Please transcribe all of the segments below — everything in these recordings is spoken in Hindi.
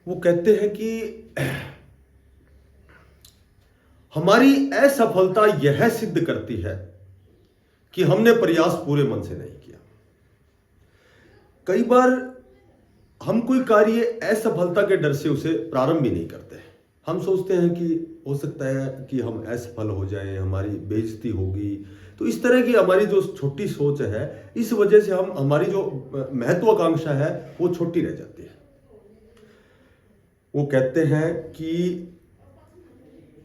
वो कहते हैं कि हमारी असफलता यह सिद्ध करती है कि हमने प्रयास पूरे मन से नहीं किया। कई बार हम कोई कार्य असफलता के डर से उसे प्रारंभ भी नहीं करते। हम सोचते हैं कि हो सकता है कि हम असफल हो जाएं, हमारी बेइज्जती होगी। तो इस तरह की हमारी जो छोटी सोच है, इस वजह से हम हमारी जो महत्वाकांक्षा है वो छोटी रह जाती है। वो कहते हैं कि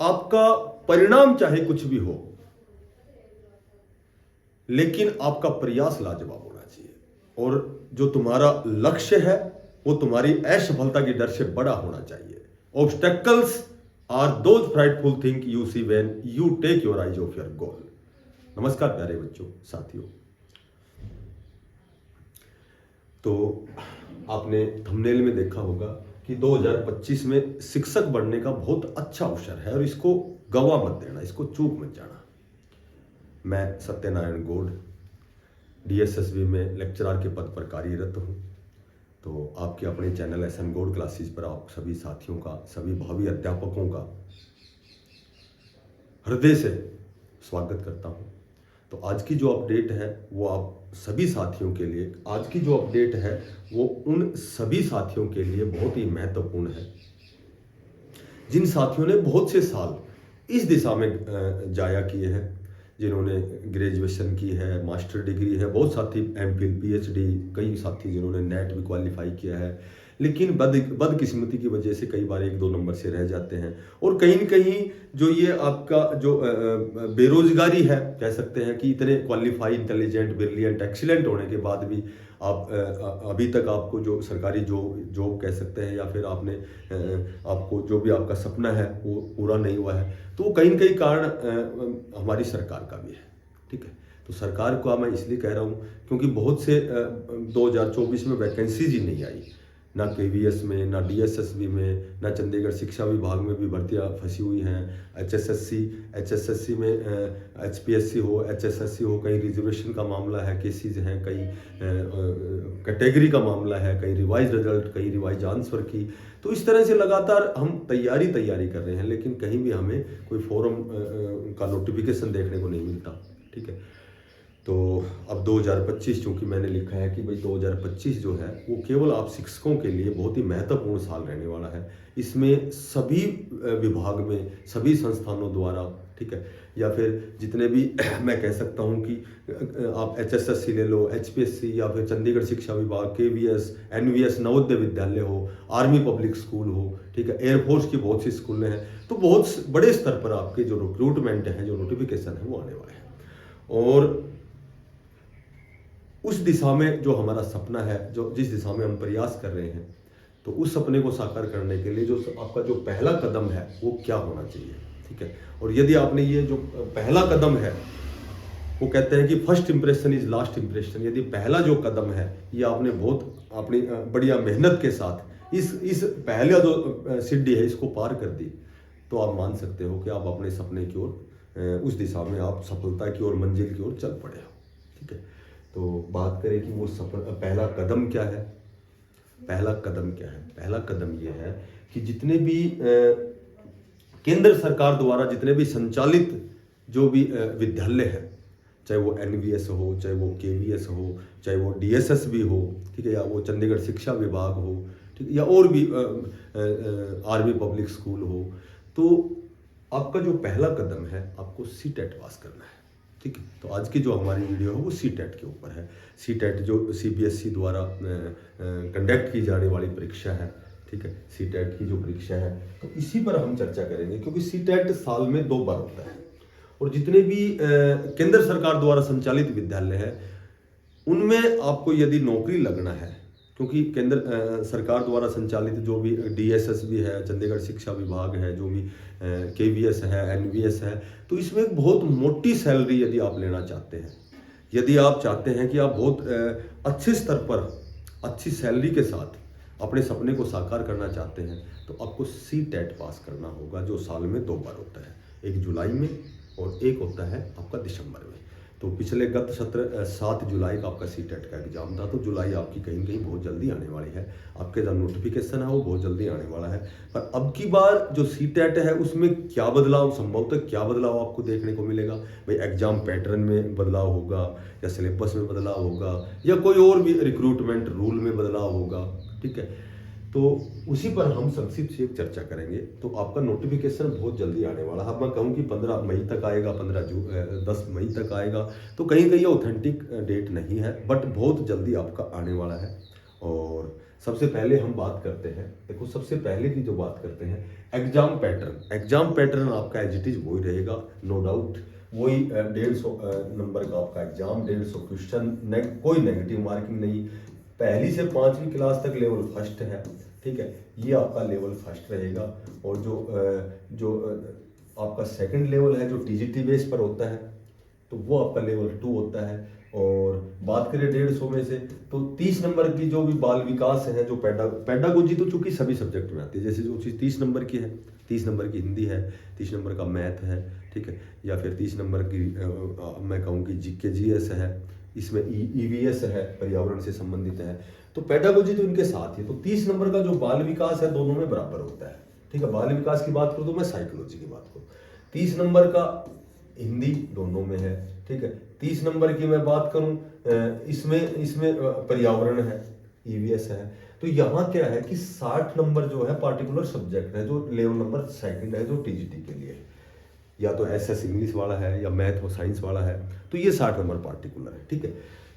आपका परिणाम चाहे कुछ भी हो, लेकिन आपका प्रयास लाजवाब होना चाहिए, और जो तुम्हारा लक्ष्य है वो तुम्हारी असफलता की डर से बड़ा होना चाहिए। Obstacles are those frightful thing you see when you take your eyes off your goal. नमस्कार प्यारे बच्चों, साथियों। तो आपने थंबनेल में देखा होगा कि 2025 में शिक्षक बनने का बहुत अच्छा अवसर है, और इसको गवा मत देना, इसको चूक मत जाना। मैं सत्यनारायण गौड़ DSSB में लेक्चरर के पद पर कार्यरत हूँ। तो आपके अपने चैनल SN गौड़ क्लासेस पर आप सभी साथियों का, सभी भावी अध्यापकों का हृदय से स्वागत करता हूँ। तो आज की जो अपडेट है वो आप सभी साथियों के लिए, आज की जो अपडेट है वो उन सभी साथियों के लिए बहुत ही महत्वपूर्ण है जिन साथियों ने बहुत से साल इस दिशा में जाया किए हैं, जिन्होंने ग्रेजुएशन की है, मास्टर डिग्री है, बहुत साथी MPhil PhD, कई साथी जिन्होंने नेट भी क्वालिफाई किया है, लेकिन बदकिस्मती की वजह से कई बार 1-2 नंबर से रह जाते हैं। और कहीं न कहीं जो ये आपका जो बेरोजगारी है, कह सकते हैं कि इतने क्वालिफाई, इंटेलिजेंट, ब्रिलियंट, एक्सीलेंट होने के बाद भी आप अभी तक आपको जो सरकारी जॉब कह सकते हैं, या फिर आपने आपको जो भी आपका सपना है वो पूरा नहीं हुआ है, तो वो कहीं न कहीं कारण हमारी सरकार का भी है। ठीक है, तो सरकार को मैं इसलिए कह रहा हूँ क्योंकि बहुत से 2024 में वैकेंसीज ही नहीं आई, ना KVS में, ना DSSB में, ना चंडीगढ़ शिक्षा विभाग में भी भर्तियाँ फंसी हुई हैं। HSSC में HPSC हो, HSSC हो, कहीं रिजर्वेशन का मामला है, केसेज हैं, कहीं कैटेगरी का मामला है, कहीं रिवाइज रिजल्ट, कहीं रिवाइज आंसर की। तो इस तरह से लगातार हम तैयारी कर रहे हैं, लेकिन कहीं भी हमें कोई फॉरम का नोटिफिकेशन देखने को नहीं मिलता। ठीक है, तो अब 2025 चूँकि मैंने लिखा है कि भाई 2025 जो है वो केवल आप शिक्षकों के लिए बहुत ही महत्वपूर्ण साल रहने वाला है। इसमें सभी विभाग में, सभी संस्थानों द्वारा, ठीक है, या फिर जितने भी मैं कह सकता हूँ कि आप HSSC ले लो, HPSC, या फिर चंडीगढ़ शिक्षा विभाग, KVS, NVS, नवोदय विद्यालय हो, आर्मी पब्लिक स्कूल हो, ठीक है, एयरफोर्स की बहुत सी स्कूलें हैं, तो बहुत बड़े स्तर पर आपके जो रिक्रूटमेंट है, जो नोटिफिकेशन है वो आने वाले हैं। और उस दिशा में जो हमारा सपना है, जो जिस दिशा में हम प्रयास कर रहे हैं, तो उस सपने को साकार करने के लिए जो आपका जो पहला कदम है वो क्या होना चाहिए। ठीक है, और यदि आपने ये जो पहला कदम है, वो कहते हैं कि first impression is last impression, यदि पहला जो कदम है ये आपने बहुत अपनी बढ़िया मेहनत के साथ इस पहला जो सीढ़ी है इसको पार कर दी, तो आप मान सकते हो कि आप अपने सपने की ओर, उस दिशा में आप सफलता की ओर, मंजिल की ओर चल पड़े हो। ठीक है, तो बात करें कि वो पहला कदम क्या है। पहला कदम क्या है? पहला कदम ये है कि जितने भी केंद्र सरकार द्वारा जितने भी संचालित जो भी विद्यालय है, चाहे वो NVS हो, चाहे वो KVS हो, चाहे वो DSSB हो, ठीक है, या वो चंडीगढ़ शिक्षा विभाग हो, ठीक है, या और भी आर्मी पब्लिक स्कूल हो, तो आपका जो पहला कदम है आपको CTET पास करना है। ठीक है, तो आज की जो हमारी वीडियो है वो CTET के ऊपर है। CTET जो CBSE द्वारा कंडक्ट की जाने वाली परीक्षा है, ठीक है, CTET की जो परीक्षा है, तो इसी पर हम चर्चा करेंगे, क्योंकि CTET साल में 2 बार होता है, और जितने भी केंद्र सरकार द्वारा संचालित विद्यालय है उनमें आपको यदि नौकरी लगना है, क्योंकि केंद्र सरकार द्वारा संचालित जो भी DSSB है, चंडीगढ़ शिक्षा विभाग है, जो भी KVS है, NVS है, तो इसमें एक बहुत मोटी सैलरी यदि आप लेना चाहते हैं, यदि आप चाहते हैं कि आप बहुत अच्छे स्तर पर अच्छी सैलरी के साथ अपने सपने को साकार करना चाहते हैं, तो आपको CTET पास करना होगा, जो साल में 2 बार होता है, एक जुलाई में और एक होता है आपका दिसंबर में। तो पिछले गत सत्र 7 जुलाई का आपका सीटेट का एग्जाम था, तो जुलाई आपकी कहीं कहीं बहुत जल्दी आने वाली है। आपके जो नोटिफिकेशन है वो बहुत जल्दी आने वाला है। पर अब की बार जो सीटेट है उसमें क्या बदलाव, संभवतः क्या बदलाव आपको देखने को मिलेगा भाई? एग्जाम पैटर्न में बदलाव होगा, या सिलेबस में बदलाव होगा, या कोई और भी रिक्रूटमेंट रूल में बदलाव होगा, ठीक है। तो उसी पर हम संक्षिप्त से एक चर्चा करेंगे। तो आपका नोटिफिकेशन बहुत जल्दी आने वाला है। अब मैं कहूँ कि 15 मई तक आएगा, 10 मई तक आएगा, तो कहीं कहीं ऑथेंटिक डेट नहीं है, बट बहुत जल्दी आपका आने वाला है। और सबसे पहले हम बात करते हैं, देखो सबसे पहले की जो बात करते हैं एग्जाम पैटर्न। एग्जाम पैटर्न आपका एज इट इज वही रहेगा, नो डाउट। वही 150 नंबर का आपका एग्जाम, 150 क्वेश्चन, कोई नेगेटिव मार्किंग नहीं। पहली से 5वीं क्लास तक लेवल फर्स्ट है, ठीक है, ये आपका लेवल फर्स्ट रहेगा। और जो आपका सेकंड लेवल है जो टीजीटी बेस पर होता है, तो वो आपका लेवल 2 होता है। और बात करें 150 में से, तो 30 नंबर की जो भी बाल विकास है, जो पेडागोजी तो चूंकि सभी सब्जेक्ट में आती है, जैसे जो चीज़ 30 नंबर की है, 30 नंबर की हिंदी है, 30 नंबर का मैथ है, ठीक है, या फिर 30 नंबर की मैं कहूँ कि जीके जीएस है, इसमें ईवीएस है, पर्यावरण से संबंधित है। तो पेडागोजी तो इनके साथ ही, तो 30 नंबर का जो बाल विकास है दोनों में बराबर होता है, ठीक है। बाल विकास की बात करूँ तो मैं साइकोलॉजी की बात करूँ, 30 नंबर का हिंदी दोनों में है, ठीक है। 30 नंबर की मैं बात करूँ इसमें पर्यावरण है, ईवीएस है। तो यहाँ क्या है कि 60 नंबर जो है पार्टिकुलर सब्जेक्ट है, जो लेवल नंबर सेकंड है, जो टीजीटी के लिए, या तो एसएस इंग्लिश वाला है या मैथ और साइंस वाला है, तो ये 60 नंबर पार्टिकुलर है, ठीक है।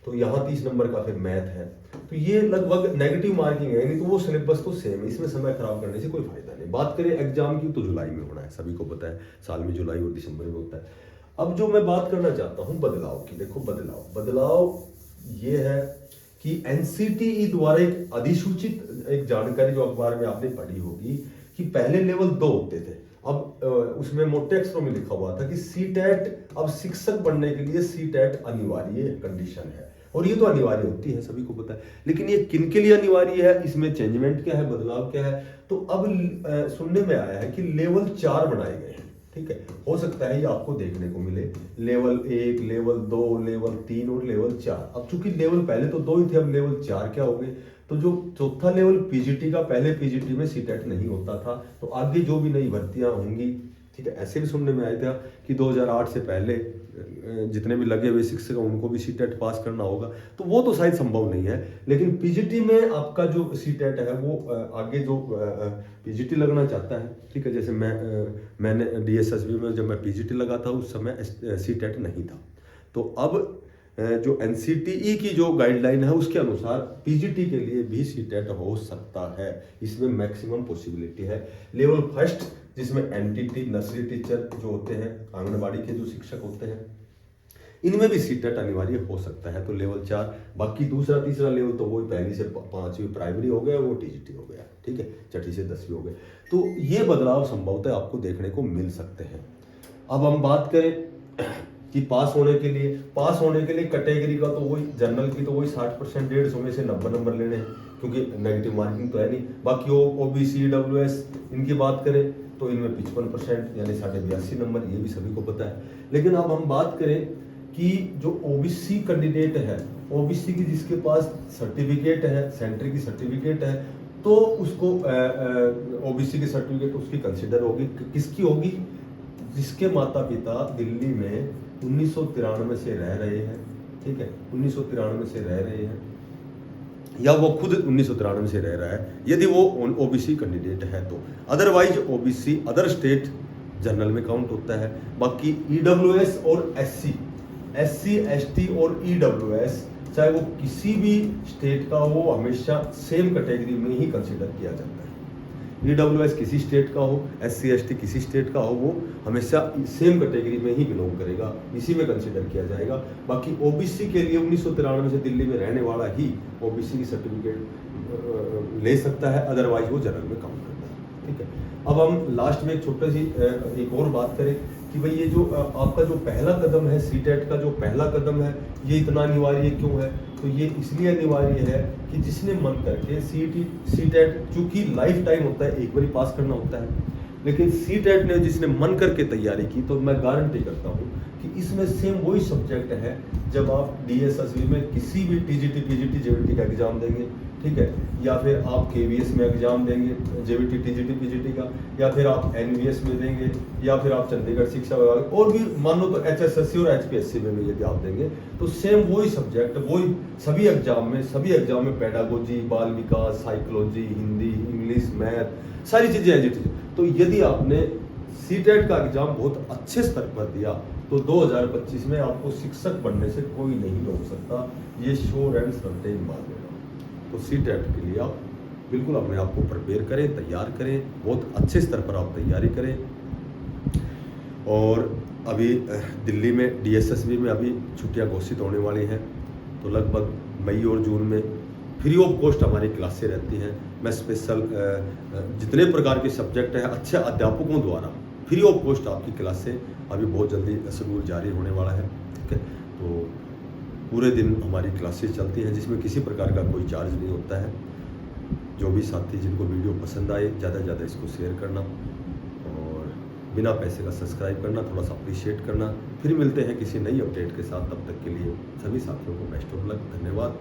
तो यहाँ 30 नंबर का फिर मैथ है, तो ये लगभग नेगेटिव मार्किंग है, नहीं तो वो सिलेबस तो सेम है, इसमें समय खराब करने से कोई फायदा नहीं। बात करें एग्जाम की तो जुलाई में होना है, सभी को पता है, साल में जुलाई और दिसंबर में होता है। अब जो मैं बात करना चाहता हूँ बदलाव की, देखो बदलाव ये है कि एनसीटीई द्वारा एक अधिसूचित एक जानकारी जो अखबार में आपने पढ़ी होगी कि पहले लेवल 2 होते थे, अब उसमें मोटे अक्षरों में लिखा हुआ था कि सीटेट, अब शिक्षक बनने के लिए सीटेट अनिवार्य कंडीशन है। और ये तो अनिवार्य होती है, सभी को पता है, लेकिन ये किन के लिए अनिवार्य है, इसमें चेंजमेंट क्या है, बदलाव क्या है। तो अब सुनने में आया है कि लेवल 4 बनाए गए हैं, ठीक है। हो सकता है ये आपको देखने को मिले, लेवल 1, लेवल 2, लेवल 3 और लेवल 4। अब चूंकि लेवल पहले तो 2 ही थे, अब लेवल 4 क्या हो गए। तो जो चौथा लेवल पीजीटी का, पहले पीजीटी में सीटेट नहीं होता था, तो आगे जो भी नई भर्तियां होंगी, ठीक है, ऐसे भी सुनने में आया था कि 2008 से पहले जितने भी लगे हुए शिक्षक हैं उनको भी सीटेट पास करना होगा, तो वो तो शायद संभव नहीं है। लेकिन पीजीटी में आपका जो सीटेट है वो आगे जो पीजीटी लगना चाहता है, ठीक है, जैसे मैंने डीएसएसबी में जब मैं पीजीटी लगा था उस समय सीटेट नहीं था। तो अब जो एनसीटीई की जो गाइडलाइन है उसके अनुसार पीजीटी के लिए भी सीटेट हो सकता है, इसमें मैक्सिमम पॉसिबिलिटी है। लेवल फर्स्ट जिसमें एनटीटी, नर्सरी टीचर जो होते हैं, आंगनबाड़ी के जो शिक्षक होते हैं, इनमें भी सीटेट अनिवार्य हो सकता है। तो लेवल 4, बाकी दूसरा तीसरा लेवल तो वही पहली से 5वीं प्राइमरी हो गया, वो टीजीटी हो गया, ठीक है, छठी से 10वीं हो गए। तो ये बदलाव संभवतः आपको देखने को मिल सकते हैं। अब हम बात करें कि पास होने के लिए कैटेगरी का तो वही, जनरल की तो वही 60%, 150 में से 90 नंबर लेने हैं, क्योंकि नेगेटिव मार्किंग तो है नहीं। बाकी ओबीसी, ईडब्ल्यूएस इनकी बात करें तो इनमें 55% यानी 82.5 नंबर, ये भी सभी को पता है। लेकिन अब हम बात करें कि जो ओबीसी कैंडिडेट है, ओबीसी की जिसके पास सर्टिफिकेट है, सेंटर की सर्टिफिकेट है, तो उसको ओबीसी की सर्टिफिकेट उसकी कंसिडर होगी। किसकी होगी? जिसके माता पिता दिल्ली में 1993 से रह रहे हैं, ठीक है, 1993 से रह रहे हैं, या वो खुद 1993 से रह रहा है, यदि वो ओबीसी कैंडिडेट है तो। Otherwise OBC other state general में काउंट होता है। बाकी ईडब्ल्यूएस और एससी, एसटी और ईडब्ल्यूएस, चाहे वो किसी भी स्टेट का हो, हमेशा सेम कैटेगरी में ही कंसिडर किया जाता है। ईडब्ल्यूएस किसी स्टेट का हो, एससी एसटी किसी स्टेट का हो, वो हमेशा सेम कैटेगरी में ही बिलोंग करेगा, इसी में कंसिडर किया जाएगा। बाकी ओबीसी के लिए 1993 से दिल्ली में रहने वाला ही ओबीसी की सर्टिफिकेट ले सकता है, अदरवाइज वो जनरल में काउंट करता है, ठीक है। अब हम लास्ट में एक छोटी सी एक और बात करें कि भाई ये जो आपका जो पहला कदम है, सीटेट का जो पहला कदम है, ये इतना अनिवार्य क्यों है? तो ये इसलिए अनिवार्य है कि जिसने मन करके सीटेट, चूंकि लाइफ टाइम होता है, एक बार पास करना होता है, लेकिन सीटेट ने जिसने मन करके तैयारी की तो मैं गारंटी करता हूँ कि इसमें सेम वही सब्जेक्ट है। जब आप डीएसएसबी में किसी भी टीजीटी पीजीटी जेवीटी का एग्जाम देंगे, ठीक है, या फिर आप केवीएस में एग्जाम देंगे जेवीटी टीजीटी पीजीटी का, या फिर आप एनवीएस में देंगे, या फिर आप चंडीगढ़ शिक्षा विभाग और भी मान लो तो एचएसएससी और एचपीएससी में भी यदि आप देंगे तो सेम वही सब्जेक्ट वही सभी एग्जाम में पेडागोजी, बाल विकास, साइकोलॉजी, हिंदी, इंग्लिश, मैथ, सारी चीजें एजिट। तो यदि आपने सीटेट का एग्जाम बहुत अच्छे स्तर पर दिया तो 2025 में आपको शिक्षक बनने से कोई नहीं रोक सकता, ये श्योर एंड सर्टेन मान लेना। तो सीटेट के लिए आप बिल्कुल अपने आप को प्रिपेयर करें, तैयार करें, बहुत अच्छे स्तर पर आप तैयारी करें। और अभी दिल्ली में डीएसएसबी में अभी छुट्टियां घोषित होने वाली हैं, तो लगभग मई और जून में फ्री ऑफ कॉस्ट हमारी क्लासें रहती हैं। मैं स्पेशल जितने प्रकार के सब्जेक्ट हैं अच्छे अध्यापकों द्वारा फ्री ऑफ कॉस्ट आपकी क्लासें अभी बहुत जल्दी शेड्यूल जारी होने वाला है, ठीक है। तो पूरे दिन हमारी क्लासेस चलती हैं जिसमें किसी प्रकार का कोई चार्ज नहीं होता है। जो भी साथी जिनको वीडियो पसंद आए ज़्यादा से ज़्यादा इसको शेयर करना और बिना पैसे का सब्सक्राइब करना, थोड़ा सा अप्रिशिएट करना। फिर मिलते हैं किसी नई अपडेट के साथ, तब तक के लिए सभी साथियों को बेस्ट ऑफ लक, धन्यवाद।